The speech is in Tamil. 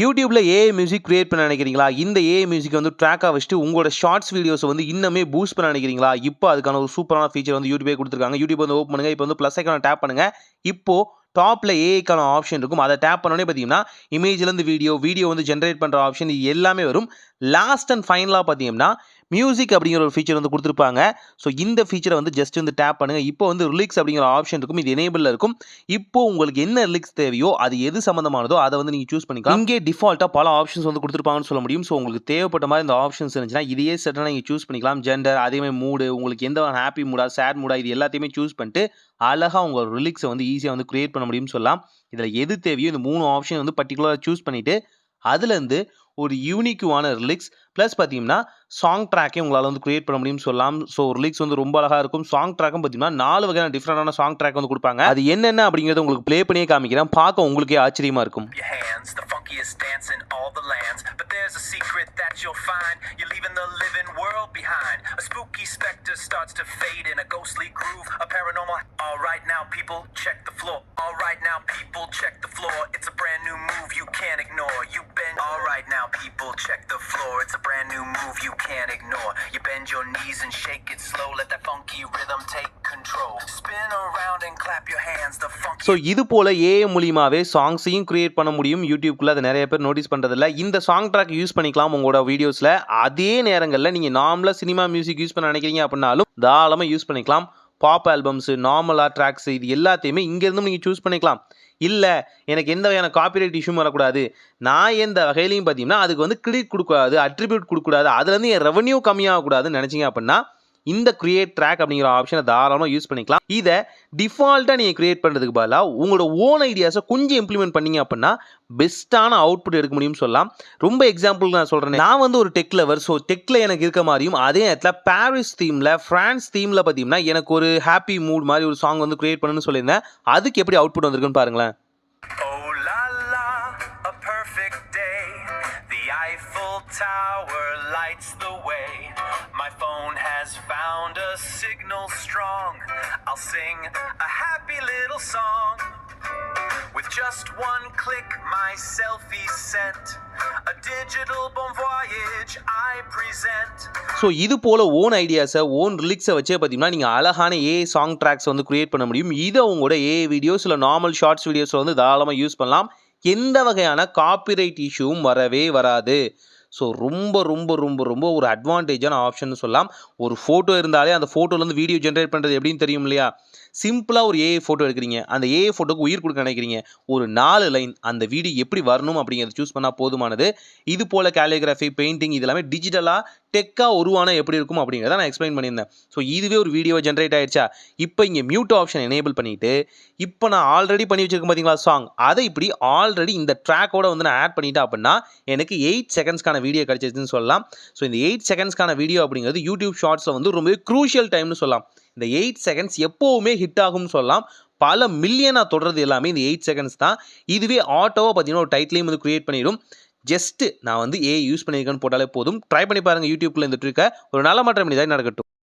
யூடியூப்ல ஏஐ மியூசிக் கிரியேட் பண்ண நினைக்கிறீங்களா? இந்த ஏஐ மியூசிக் வந்து ட்ராக்கா வச்சுட்டு உங்களோட ஷார்ட்ஸ் வீடியோஸை வந்து இன்னுமே பூஸ்ட் பண்ண நினைக்கிறீங்களா? இப்போ அதுக்கான ஒரு சூப்பரான ஃபீச்சர் வந்து யூடியூபே கொடுத்துருக்காங்க. யூடியூப் வந்து ஓப்பன் பண்ணுங்க. இப்போ வந்து ப்ளஸ் ஐக்கான டேப் பண்ணுங்க. இப்போ டாப்ல ஏஐக்கான ஆப்ஷன் இருக்கும். அதை டேப் பண்ணோடனே பார்த்தீங்கன்னா இமேஜ்லேருந்து வீடியோ வந்து ஜென்ரேட் பண்ணுற ஆப்ஷன் இது எல்லாமே வரும். லாஸ்ட் அண்ட் ஃபைனலாக பார்த்தீங்கன்னா மியூசிக் அப்படிங்கிற ஒரு ஃபீச்சர் வந்து கொடுத்துருப்பாங்க. ஸோ இந்த ஃபீச்சரை வந்து ஜஸ்ட் வந்து டேப் பண்ணுங்க. இப்போ வந்து ரிலிக்ஸ் அப்படிங்கிற ஆப்ஷன் இருக்கும். இது எனேபிளில் இருக்கும். இப்போ உங்களுக்கு என்ன ரிலிக்ஸ் தேவையோ அது எது சம்மந்தமானதோ அதை வந்து நீங்கள் சூஸ் பண்ணிக்கலாம். இங்கே டிஃபால்ட்டாக பல ஆப்ஷன்ஸ் வந்து கொடுத்துருப்பாங்கன்னு சொல்ல முடியும். ஸோ உங்களுக்கு தேவைப்பட்ட மாதிரி இந்த ஆப்ஷன்ஸ் இருந்துச்சுன்னா இதையே செட்டாக நீங்கள் சூஸ் பண்ணிக்கலாம். ஜெண்டர், அதேமாதிரி மூடு, உங்களுக்கு எந்த ஹாப்பி மூடா, சேட் மூடா, இது எல்லாத்தையுமே சூஸ் பண்ணிட்டு அழகாக உங்கள் ரிலிக்ஸை வந்து ஈஸியாக வந்து கிரியேட் பண்ண முடியும்னு சொல்லலாம். இதில் எது தேவையோ இந்த 3 ஆப்ஷன் வந்து பர்டிகுலராக சூஸ் பண்ணிவிட்டு அதுலேருந்து ஒரு யூனிக்குவான ரிலிக்ஸ் ப்ளஸ் பார்த்தீங்கன்னா சாங் ட்ராக்கே உங்களால் வந்து கிரியேட் பண்ண முடியும்னு சொல்லலாம். ஸோ ரிலிக்ஸ் வந்து ரொம்ப அழகாக இருக்கும். சாங் ட்ராக்கும் பார்த்தீங்கன்னா 4 வகையான டிஃப்ரெண்டான சாங் ட்ராக் வந்து கொடுப்பாங்க. அது என்னென்ன அப்படிங்கிறத உங்களுக்கு ப்ளே பண்ணியே காமிக்கிறேன். பார்க்க உங்களுக்கே ஆச்சரியமாக இருக்கும். Dance in all the lands, but there's a secret that you'll find. You're leaving the living world behind. A spooky specter starts to fade in a ghostly groove, a paranormal. All right now people check the floor. All right now people check the floor. It's a brand new move you can't ignore. You bend. All right now people check the floor. It's a brand new move you can't ignore. You bend your knees and shake it slow. Let that funky rhythm take control. Spin around and clap your hands. The funky. So இது போல ஏஐ மூலியமாகவே சாங்ஸையும் கிரியேட் பண்ண முடியும் யூடியூப்குள்ள. அதை நிறைய பேர் நோட்டீஸ் பண்ணுறதில்ல. இந்த சாங் ட்ராக் யூஸ் பண்ணிக்கலாம் உங்களோட வீடியோஸில். அதே நேரங்களில் நீங்கள் நார்மலாக சினிமா மியூசிக் யூஸ் பண்ண நினைக்கிறீங்க அப்படின்னாலும் தாராளமாக யூஸ் பண்ணிக்கலாம். பாப் ஆல்பம்ஸு, நார்மலாக ட்ராக்ஸ், இது எல்லாத்தையுமே இங்கேருந்தும் நீங்கள் சூஸ் பண்ணிக்கலாம். இல்லை எனக்கு எந்த வகையான காப்பிரைட் இஷ்யூ வரக்கூடாது, நான் எந்த வகையிலையும் பார்த்தீங்கன்னா அதுக்கு வந்து கிரெடிட் கொடுக்கூடாது, அட்ரிபியூட் கொடுக்கூடாது, அதுலேருந்து என் ரெவன்யூ கம்மியாகக்கூடாதுன்னு நினச்சிங்க அப்படின்னா இந்த கிரியேட் ட்ராக் அப்படிங்கிற ஆப்ஷனை தாராளமாக யூஸ் பண்ணிக்கலாம். இதை டிஃபால்ட்டாக நீங்கள் கிரியேட் பண்ணுறதுக்கு பதிலாக உங்களோட ஓன் ஐடியாஸை கொஞ்சம் இம்ப்ளிமெண்ட் பண்ணிங்க அப்படின்னா பெஸ்ட்டான அவுட்புட் எடுக்க முடியும்னு சொல்லலாம். ரொம்ப எக்ஸாம்பிள் நான் சொல்கிறேன். நான் வந்து ஒரு டெக் லவர். ஸோ டெக்கில் எனக்கு இருக்க மாதிரியும் அதே நேரத்தில் பாரிஸ் தீமில், ஃப்ரான்ஸ் தீமில் பார்த்தீங்கன்னா எனக்கு ஒரு ஹாப்பி மூட் மாதிரி ஒரு சாங் வந்து கிரியேட் பண்ணுன்னு சொல்லியிருந்தேன். அதுக்கு எப்படி அவுட்புட் வந்திருக்குன்னு பாருங்களேன். Tower lights the way. My phone has found a signal strong. I'll sing a happy little song. With just one click my selfie sent. A digital bon voyage I present. So இது போல் ஓன் ஐடியாஸை, ஓன் ரிலிக்ஸை வச்சே பார்த்தீங்கன்னா நீங்கள் அழகான ஏஐ சாங் ட்ராக்ஸ் வந்து கிரியேட் பண்ண முடியும். இதை உங்களோட ஏஐ வீடியோஸ் இல்லை நார்மல் ஷார்ட்ஸ் வீடியோஸில் வந்து தாராளமாக யூஸ் பண்ணலாம். எந்த வகையான காப்பிரைட் இஷ்யூவும் வரவே வராது. ஸோ ரொம்ப ரொம்ப ரொம்ப ரொம்ப ஒரு அட்வான்டேஜான ஆப்ஷன் சொல்லலாம். ஒரு ஃபோட்டோ இருந்தாலே அந்த ஃபோட்டோலேருந்து வீடியோ ஜென்ரேட் பண்ணுறது எப்படின்னு தெரியும் இல்லையா? சிம்பிளாக ஒரு ஏஐ ஃபோட்டோ எடுக்கிறீங்க, அந்த ஏஐ ஃபோட்டோக்கு உயிர் கொடுக்க நினைக்கிறீங்க, ஒரு 4 லைன் அந்த வீடியோ எப்படி வரணும் அப்படிங்கிறத சூஸ் பண்ணால் போதுமானது. இது போல் கேலிகிராஃபி, பெயிண்டிங், இது எல்லாமே டிஜிட்டலாக டெக்காக உருவான எப்படி இருக்கும் அப்படிங்கிறத நான் எக்ஸ்பிளைன் பண்ணியிருந்தேன். ஸோ இதுவே ஒரு வீடியோ ஜென்ரேட் ஆயிடுச்சா, இப்போ இங்கே மியூட் ஆப்ஷன் எனேபிள் பண்ணிவிட்டு இப்போ நான் ஆல்ரெடி பண்ணி வச்சிருக்கேன் பார்த்தீங்களா சாங், அதை இப்படி ஆல்ரெடி இந்த ட்ராக்கோட வந்து நான் ஆட் பண்ணிட்டேன் அப்படின்னா எனக்கு 8 செகண்ட்ஸ்க்கான வீடியோ கிடச்சிதுன்னு சொல்லலாம். ஸோ இந்த 8 செகண்ட்ஸ்க்கான வீடியோ அப்படிங்கிறது யூடியூப் ஷார்ட்ஸில் வந்து ரொம்பவே க்ரூஷியல் டைம்னு சொல்லலாம். இந்த 8 செகண்ட்ஸ் எப்போவுமே ஹிட் ஆகும்னு சொல்லலாம். பல மில்லியனாக தொடர்றது எல்லாமே இந்த 8 செகண்ட்ஸ் தான். இதுவே ஆட்டோவாக பார்த்தீங்கன்னா ஒரு டைட்டிலையும் வந்து கிரியேட் பண்ணிடும். ஜஸ்ட்டு நான் வந்து ஏஐ யூஸ் பண்ணியிருக்கேன்னு போட்டாலே போதும். ட்ரை பண்ணி பாருங்கள் யூடியூப்பில் இந்த ட்ரிக்கை. ஒரு நல்ல மாற்றம் இதாக நடக்கட்டும்.